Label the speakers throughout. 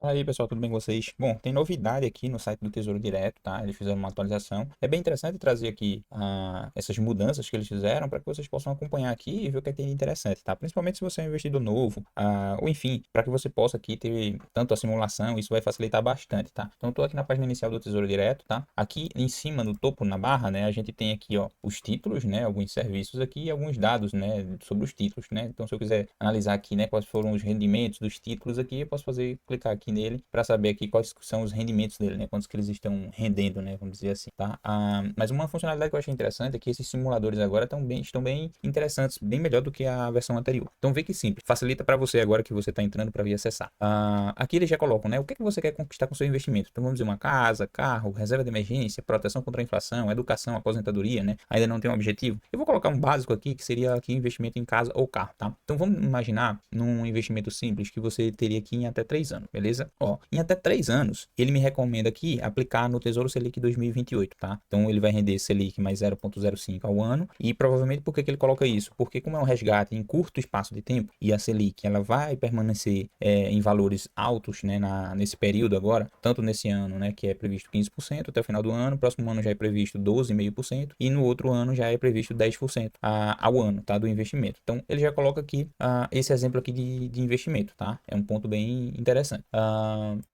Speaker 1: Aí, pessoal, tudo bem com vocês? Bom, tem novidade aqui no site do Tesouro Direto, tá? Eles fizeram uma atualização. É bem interessante trazer aqui essas mudanças que eles fizeram para que vocês possam acompanhar aqui e ver o que tem de interessante, tá? Principalmente se você é um investidor novo, ou enfim, para que você possa aqui ter tanto a simulação, isso vai facilitar bastante, tá? Então, estou aqui na página inicial do Tesouro Direto, tá? Aqui em cima, no topo, na barra, né, a gente tem aqui, ó, os títulos, né, alguns serviços aqui e alguns dados, né, sobre os títulos, né? Então, se eu quiser analisar aqui, né, quais foram os rendimentos dos títulos aqui, eu posso clicar aqui nele para saber aqui quais são os rendimentos dele, né? Quantos que eles estão rendendo, né? Vamos dizer assim, tá? Mas uma funcionalidade que eu achei interessante é que esses simuladores agora estão bem interessantes, bem melhor do que a versão anterior. Então vê que simples, facilita para você agora que você está entrando para vir acessar. Aqui eles já colocam, né? O que é que você quer conquistar com seu investimento? Então vamos dizer uma casa, carro, reserva de emergência, proteção contra a inflação, educação, aposentadoria, né? Ainda não tem um objetivo. Eu vou colocar um básico aqui que seria aqui investimento em casa ou carro, tá? Então vamos imaginar num investimento simples que você teria aqui em até 3 anos, beleza? Ó, em até 3 anos, ele me recomenda aqui aplicar no Tesouro Selic 2028, tá? Então ele vai render Selic mais 0,05 ao ano e provavelmente por que que ele coloca isso? Porque como é um resgate em curto espaço de tempo e a Selic ela vai permanecer em valores altos, né, nesse período agora, tanto nesse ano, né, que é previsto 15% até o final do ano, próximo ano já é previsto 12,5% e no outro ano já é previsto 10% ao ano, tá, do investimento. Então ele já coloca aqui esse exemplo aqui de investimento, tá? É um ponto bem interessante.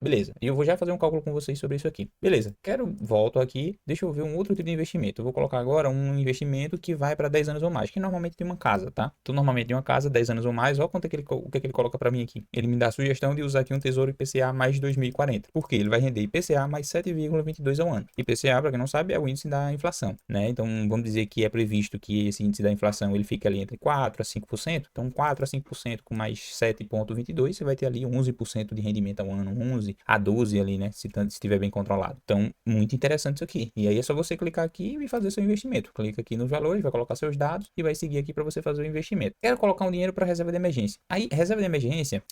Speaker 1: Beleza, e eu vou já fazer um cálculo com vocês sobre isso aqui. Beleza, volto aqui, deixa eu ver um outro tipo de investimento. Eu vou colocar agora um investimento que vai para 10 anos ou mais, que normalmente tem uma casa, tá? Então, normalmente tem uma casa, 10 anos ou mais, olha quanto é que o que é que ele coloca para mim aqui. Ele me dá a sugestão de usar aqui um Tesouro IPCA mais 2040. Por quê? Ele vai render IPCA mais 7,22 ao ano. IPCA, para quem não sabe, é o índice da inflação, né? Então, vamos dizer que é previsto que esse índice da inflação ele fique ali entre 4 a 5%. Então, 4 a 5% com mais 7,22, você vai ter ali 11% de rendimento ao ano, 11 a 12 ali, né? Se estiver bem controlado. Então, muito interessante isso aqui. E aí é só você clicar aqui e fazer seu investimento. Clica aqui nos valores, vai colocar seus dados e vai seguir aqui para você fazer o investimento. Quero colocar um dinheiro para reserva de emergência. Aí, reserva de emergência,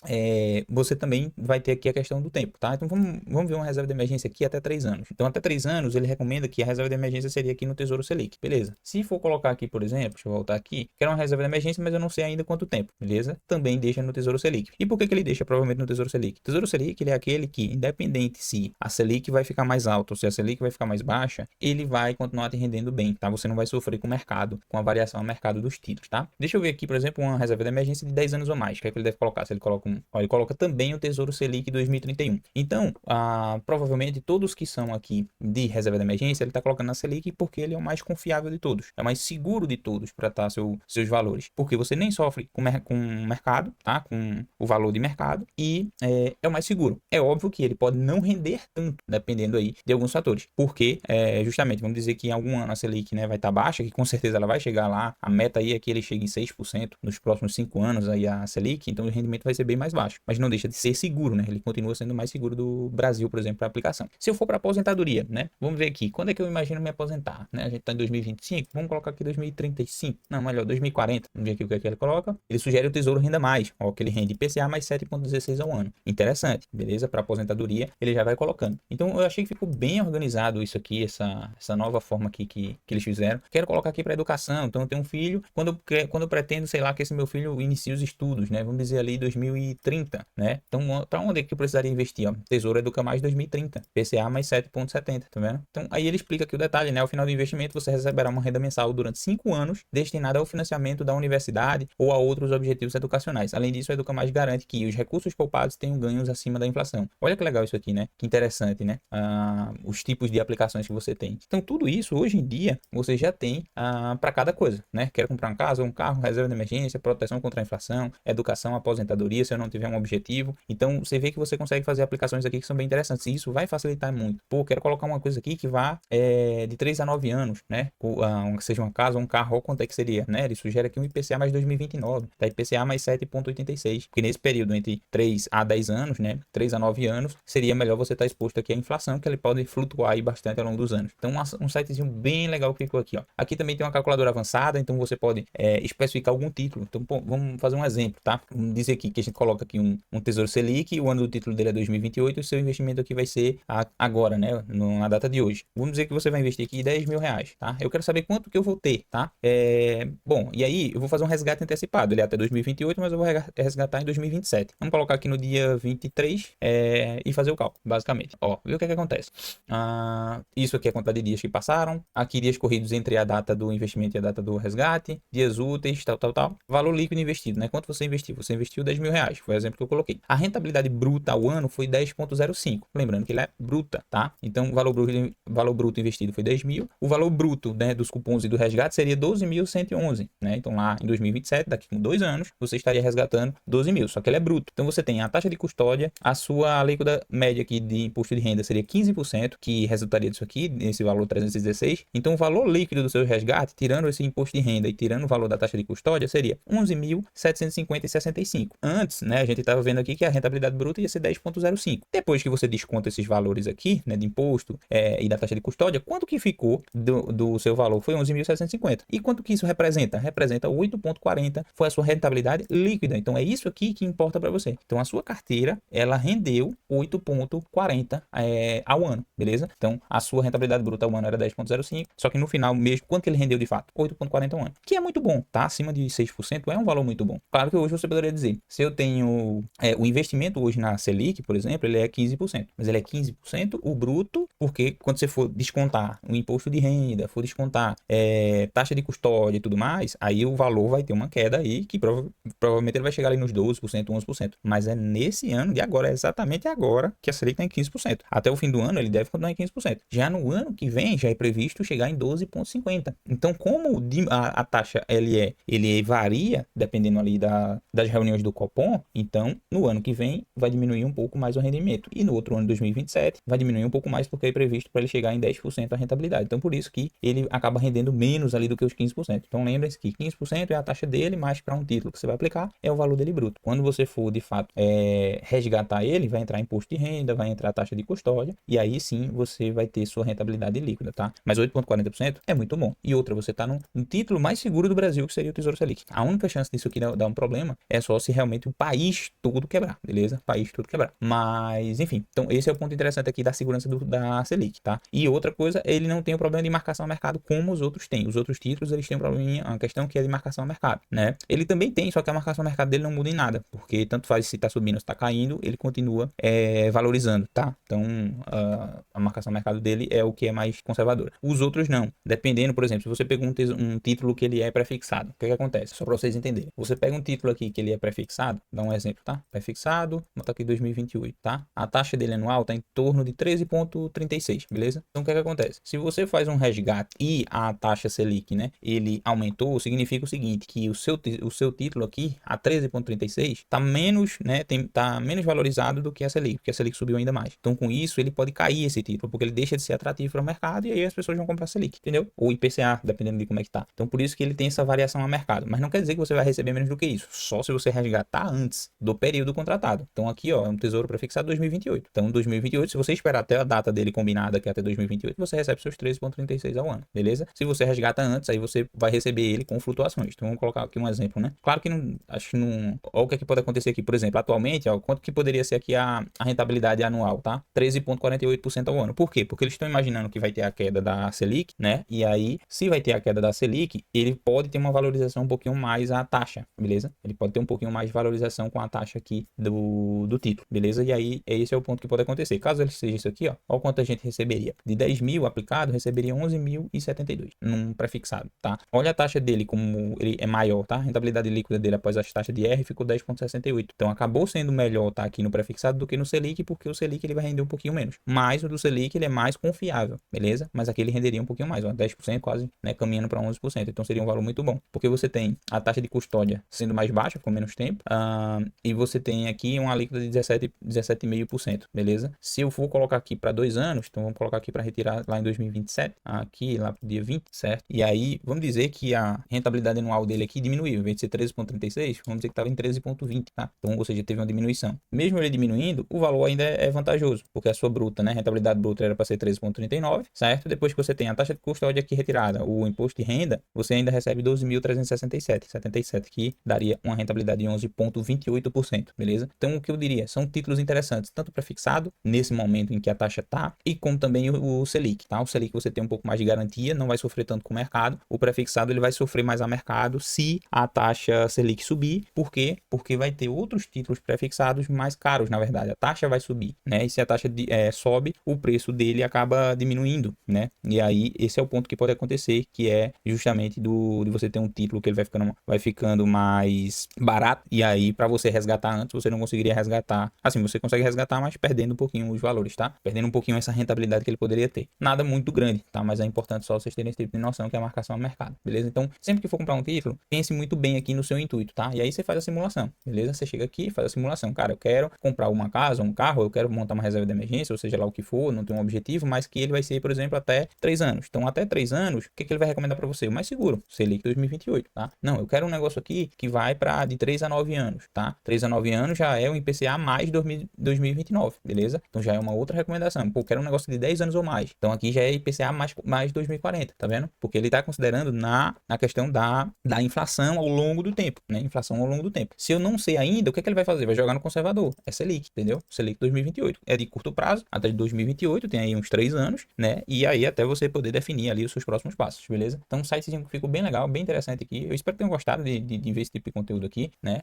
Speaker 1: você também vai ter aqui a questão do tempo, tá? Então, vamos ver uma reserva de emergência aqui até 3 anos. Então, até 3 anos, ele recomenda que a reserva de emergência seria aqui no Tesouro Selic, beleza? Se for colocar aqui, por exemplo, deixa eu voltar aqui, quero uma reserva de emergência, mas eu não sei ainda quanto tempo, beleza? Também deixa no Tesouro Selic. E por que ele deixa provavelmente no Tesouro Selic? O Tesouro Selic, ele é aquele que, independente se a Selic vai ficar mais alta ou se a Selic vai ficar mais baixa, ele vai continuar te rendendo bem, tá? Você não vai sofrer com o mercado, com a variação ao mercado dos títulos, tá? Deixa eu ver aqui, por exemplo, uma reserva de emergência de 10 anos ou mais. O que é que ele deve colocar? Se ele coloca ele coloca também o Tesouro Selic 2031. Então, provavelmente todos que são aqui de reserva de emergência, ele está colocando na Selic porque ele é o mais confiável de todos, é o mais seguro de todos para estar seus valores, porque você nem sofre com o mercado, tá? Com o valor de mercado e é o mais seguro. É óbvio que ele pode não render tanto, dependendo aí de alguns fatores, porque justamente, vamos dizer que em algum ano a Selic, né, vai estar baixa, que com certeza ela vai chegar lá, a meta aí é que ele chegue em 6% nos próximos 5 anos aí a Selic, então o rendimento vai ser bem mais baixo, mas não deixa de ser seguro, né? Ele continua sendo mais seguro do Brasil, por exemplo, para aplicação. Se eu for para aposentadoria, né? Vamos ver aqui, quando é que eu imagino me aposentar, né? A gente está em 2025, vamos colocar aqui 2035, não, melhor, 2040, vamos ver aqui o que é que ele coloca. Ele sugere o Tesouro Renda Mais, ó, que ele rende IPCA mais 7,16 ao ano. Interessante, beleza? Para aposentadoria, ele já vai colocando. Então, eu achei que ficou bem organizado isso aqui, essa nova forma aqui que eles fizeram. Quero colocar aqui para educação, então eu tenho um filho, quando eu pretendo, sei lá, que esse meu filho inicie os estudos, né? Vamos dizer ali 2030, né? Então, para onde é que eu precisaria investir, ó? Tesouro Educa Mais 2030, PCA mais 7,70, tá vendo? Então, aí ele explica aqui o detalhe, né? Ao final do investimento, você receberá uma renda mensal durante 5 anos destinada ao financiamento da universidade ou a outros objetivos educacionais. Além disso, a Educa Mais garante que os recursos poupados tenham ganhos acima da inflação. Olha que legal isso aqui, né? Que interessante, né? Os tipos de aplicações que você tem. Então, tudo isso, hoje em dia, você já tem para cada coisa, né? Quero comprar uma casa, um carro, reserva de emergência, proteção contra a inflação, educação, aposentadoria, se eu não tiver um objetivo. Então, você vê que você consegue fazer aplicações aqui que são bem interessantes. E isso vai facilitar muito. Pô, quero colocar uma coisa aqui que vá de 3 a 9 anos, né? Seja uma casa ou um carro, ou quanto é que seria, né? Ele sugere aqui um IPCA mais 2029, tá? IPCA mais 7,86. Porque nesse período entre 3 a 10 anos, né? 3 a 9 anos, seria melhor você estar exposto aqui à inflação, que ele pode flutuar aí bastante ao longo dos anos. Então, um sitezinho bem legal que ficou aqui, ó. Aqui também tem uma calculadora avançada, então você pode especificar algum título. Então, pô, vamos fazer um exemplo, tá? Vamos dizer aqui que a gente coloca aqui um Tesouro Selic, o ano do título dele é 2028 e o seu investimento aqui vai ser agora, né? Na data de hoje. Vamos dizer que você vai investir aqui R$ 10.000, tá? Eu quero saber quanto que eu vou ter, tá? Bom, e aí eu vou fazer um resgate antecipado. Ele é até 2028, mas eu vou resgatar em 2027. Vamos colocar aqui no dia 23 3 e fazer o cálculo, basicamente. Ó, vê o que acontece. Isso aqui é a quantidade de dias que passaram. Aqui dias corridos entre a data do investimento e a data do resgate. Dias úteis, tal. Valor líquido investido, né? Quanto você investiu? Você investiu R$10.000, foi o exemplo que eu coloquei. A rentabilidade bruta ao ano foi 10,05. Lembrando que ele é bruta, tá? Então, o valor bruto investido foi 10 mil. O valor bruto, né, dos cupons e do resgate seria 12.111, né? Então, lá em 2027, daqui com 2 anos, você estaria resgatando 12 mil. Só que ele é bruto. Então, você tem a taxa de custódia, a sua alíquota média aqui de imposto de renda seria 15%, que resultaria disso aqui, nesse valor 316. Então, o valor líquido do seu resgate, tirando esse imposto de renda e tirando o valor da taxa de custódia, seria 11.750,65. Antes, né, a gente estava vendo aqui que a rentabilidade bruta ia ser 10,05. Depois que você desconta esses valores aqui, né, de imposto e da taxa de custódia, quanto que ficou do seu valor? Foi 11.750. E quanto que isso representa? Representa 8,40. Foi a sua rentabilidade líquida. Então, é isso aqui que importa para você. Então, a sua carteira, ela rendeu 8,40 ao ano, beleza? Então, a sua rentabilidade bruta ao ano era 10,05, só que no final mesmo, quanto que ele rendeu de fato? 8,40 ao ano, que é muito bom, tá? Acima de 6% é um valor muito bom. Claro que hoje você poderia dizer, se eu tenho o investimento hoje na Selic, por exemplo, ele é 15%, mas ele é 15% o bruto, porque quando você for descontar o imposto de renda, for descontar taxa de custódia e tudo mais, aí o valor vai ter uma queda aí, que provavelmente ele vai chegar ali nos 12%, 11%, mas é nesse ano de agora, é exatamente agora que a Selic está em 15%. Até o fim do ano ele deve continuar em 15%. Já no ano que vem já é previsto chegar em 12,50%. Então, como a taxa ele varia dependendo ali das reuniões do Copom, então no ano que vem vai diminuir um pouco mais o rendimento. E no outro ano, 2027, vai diminuir um pouco mais porque é previsto para ele chegar em 10% a rentabilidade. Então, por isso que ele acaba rendendo menos ali do que os 15%. Então, lembre-se que 15% é a taxa dele, mais para um título que você vai aplicar, é o valor dele bruto. Quando você for, de fato, resgatar ele, vai entrar imposto de renda, vai entrar taxa de custódia, e aí sim você vai ter sua rentabilidade líquida, tá? Mas 8,40% é muito bom. E outra, você tá no título mais seguro do Brasil, que seria o Tesouro Selic. A única chance disso aqui dar um problema é só se realmente o país todo quebrar, beleza? O país todo quebrar. Mas, enfim, então esse é o ponto interessante aqui da segurança da Selic, tá? E outra coisa, ele não tem o problema de marcação ao mercado como os outros têm. Os outros títulos, eles têm um probleminha, uma questão que é de marcação ao mercado, né? Ele também tem, só que a marcação ao mercado dele não muda em nada, porque tanto faz se tá subindo ou se tá caindo, ele continua valorizando, tá? Então, a marcação ao mercado dele é o que é mais conservadora. Os outros não. Dependendo, por exemplo, se você pega um título que ele é prefixado, o que acontece? Só para vocês entenderem. Você pega um título aqui que ele é prefixado, dá um exemplo, tá? Prefixado, bota aqui 2028, tá? A taxa dele anual tá em torno de 13,36, beleza? Então, o que acontece? Se você faz um resgate e a taxa Selic, né, ele aumentou, significa o seguinte, que o seu título aqui, a 13,36, tá menos, né, tá menos valorizado do que a Selic, porque a Selic subiu ainda mais. Então, com isso, ele pode cair esse título, porque ele deixa de ser atrativo para o mercado e aí as pessoas vão comprar Selic, entendeu? Ou IPCA, dependendo de como é que tá. Então, por isso que ele tem essa variação a mercado. Mas não quer dizer que você vai receber menos do que isso, só se você resgatar antes do período contratado. Então, aqui, ó, é um tesouro prefixado 2028. Então, 2028, se você esperar até a data dele combinada, que é até 2028, você recebe seus 13,36 ao ano, beleza? Se você resgata antes, aí você vai receber ele com flutuações. Então, vamos colocar aqui um exemplo, né? Claro que não, acho que não... Olha o que é que pode acontecer aqui, por exemplo, atualmente, ó, quanto que poderia ser aqui a rentabilidade anual, tá? 13,48% ao ano. Por quê? Porque eles estão imaginando que vai ter a queda da Selic, né? E aí, se vai ter a queda da Selic, ele pode ter uma valorização um pouquinho mais a taxa, beleza? Ele pode ter um pouquinho mais de valorização com a taxa aqui do título, beleza? E aí, esse é o ponto que pode acontecer. Caso ele seja isso aqui, ó, olha quanto a gente receberia. De 10 mil aplicado, receberia 11.072 num prefixado, tá? Olha a taxa dele como ele é maior, tá? A rentabilidade líquida dele após as taxas de R ficou 10,68. Então, acabou sendo melhor tá aqui no prefixado do que no Selic, porque o Selic ele vai render um pouquinho menos. Mas o do Selic ele é mais confiável, beleza? Mas aqui ele renderia um pouquinho mais, ó, 10% quase, né, caminhando para 11%. Então seria um valor muito bom, porque você tem a taxa de custódia sendo mais baixa, com menos tempo, e você tem aqui uma alíquota de 17,5%, beleza? Se eu for colocar aqui para 2 anos, então vamos colocar aqui para retirar lá em 2027, aqui lá pro dia 20, certo? E aí, vamos dizer que a rentabilidade anual dele aqui diminuiu, em vez de ser 13,36, vamos dizer que estava em 13,20, tá? Então, ou seja, teve uma diminuição. Mesmo ele diminuindo, o valor ainda é vantajoso, porque a sua bruta, né, rentabilidade bruta era para ser 13,39, certo? Depois que você tem a taxa de custódia aqui retirada, o imposto de renda, você ainda recebe 12.367,77, que daria uma rentabilidade de 11,28%, beleza? Então, o que eu diria, são títulos interessantes, tanto para fixado, nesse momento em que a taxa tá, e como também o Selic, tá? O Selic você tem um pouco mais de garantia, não vai sofrer tanto com o mercado. O prefixado ele vai sofrer mais a mercado se a taxa Selic subir. Por quê? Porque vai ter outros títulos prefixados mais mais caros, na verdade. A taxa vai subir, né? E se a taxa sobe, o preço dele acaba diminuindo, né? E aí, esse é o ponto que pode acontecer, que é justamente de você ter um título que ele vai ficando mais barato, e aí, para você resgatar antes, você não conseguiria resgatar. Assim, você consegue resgatar, mas perdendo um pouquinho os valores, tá? Perdendo um pouquinho essa rentabilidade que ele poderia ter. Nada muito grande, tá? Mas é importante só vocês terem esse tipo de noção que é a marcação a mercado, beleza? Então, sempre que for comprar um título, pense muito bem aqui no seu intuito, tá? E aí você faz a simulação, beleza? Você chega aqui, faz a simulação. Cara, eu quero comprar uma casa, um carro, eu quero montar uma reserva de emergência, ou seja lá o que for, não tem um objetivo, mas que ele vai ser, por exemplo, até 3 anos. Então, até 3 anos, o que que ele vai recomendar para você? O mais seguro, Selic 2028, tá? Não, eu quero um negócio aqui que vai para de 3 a 9 anos, tá? 3 a 9 anos já é o IPCA mais 2029, beleza? Então já é uma outra recomendação. Pô, eu quero um negócio de 10 anos ou mais. Então aqui já é IPCA mais 2040, tá vendo? Porque ele está considerando na questão da inflação ao longo do tempo, né? Inflação ao longo do tempo. Se eu não sei ainda, o que é que ele vai fazer? Vai jogar no conservador. É Selic, entendeu? Selic 2028. É de curto prazo, até de 2028, tem aí uns 3 anos, né? E aí até você poder definir ali os seus próximos passos, beleza? Então um sitezinho que ficou bem legal, bem interessante aqui. Eu espero que tenham gostado de ver esse tipo de conteúdo aqui, né?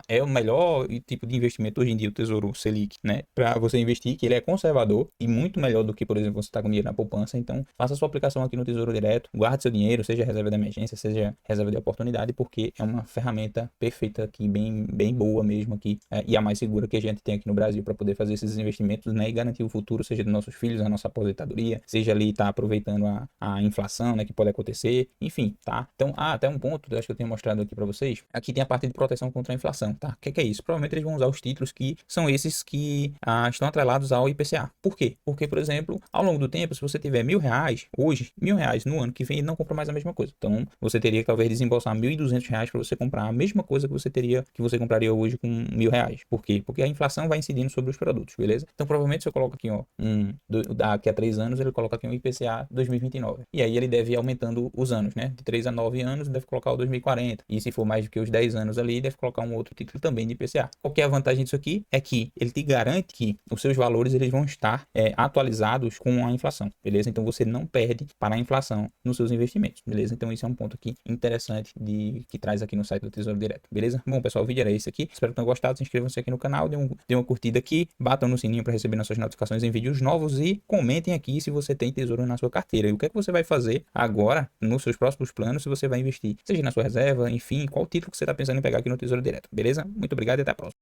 Speaker 1: É o melhor tipo de investimento hoje em dia, o Tesouro Selic, né? Para você investir, que ele é conservador e muito melhor do que, por exemplo, você está com dinheiro na poupança. Então, faça sua aplicação aqui no Tesouro Direto, guarde seu dinheiro, seja reserva de emergência, seja reserva de oportunidade, porque é uma ferramenta perfeita aqui, bem boa mesmo aqui, e a mais segura que a gente tem aqui no Brasil para poder fazer esses investimentos, né? E garantir o futuro, seja dos nossos filhos, a nossa aposentadoria, seja ali estar aproveitando a inflação, né? Que pode acontecer, enfim, tá? Então, até um ponto, eu acho que eu tenho mostrado aqui para vocês, aqui tem a parte de proteção contra a inflação, tá? O que é isso? Provavelmente eles vão usar os títulos que são esses que estão atrelados ao IPCA. Por quê? Porque, por exemplo, ao longo do tempo, se você tiver R$ 1.000 hoje, R$ 1.000 no ano que vem, ele não compra mais a mesma coisa. Então, você teria que talvez desembolsar R$ 1.200 para você comprar a mesma coisa que você compraria hoje com R$ 1.000. Por quê? Porque a inflação vai incidindo sobre os produtos, beleza? Então, provavelmente, se eu coloco aqui, ó, daqui a 3 anos, ele coloca aqui um IPCA 2029. E aí ele deve ir aumentando os anos, né? De 3 a 9 anos, deve colocar o 2040. E se for mais do que os 10 anos ali, deve colocar um outro título também de IPCA. Qual que é a vantagem disso aqui? É que ele te garante que os seus valores eles vão estar atualizados com a inflação, beleza? Então você não perde para a inflação nos seus investimentos, beleza? Então esse é um ponto aqui interessante que traz aqui no site do Tesouro Direto, beleza? Bom, pessoal, o vídeo era esse aqui. Espero que tenham gostado. Se inscrevam-se aqui no canal, dê uma curtida aqui, batam no sininho para receber nossas notificações em vídeos novos e comentem aqui se você tem tesouro na sua carteira e o que é que você vai fazer agora nos seus próximos planos, se você vai investir, seja na sua reserva, enfim, qual título que você está pensando em pegar aqui no Tesouro Direto, beleza? Muito obrigado e até a próxima.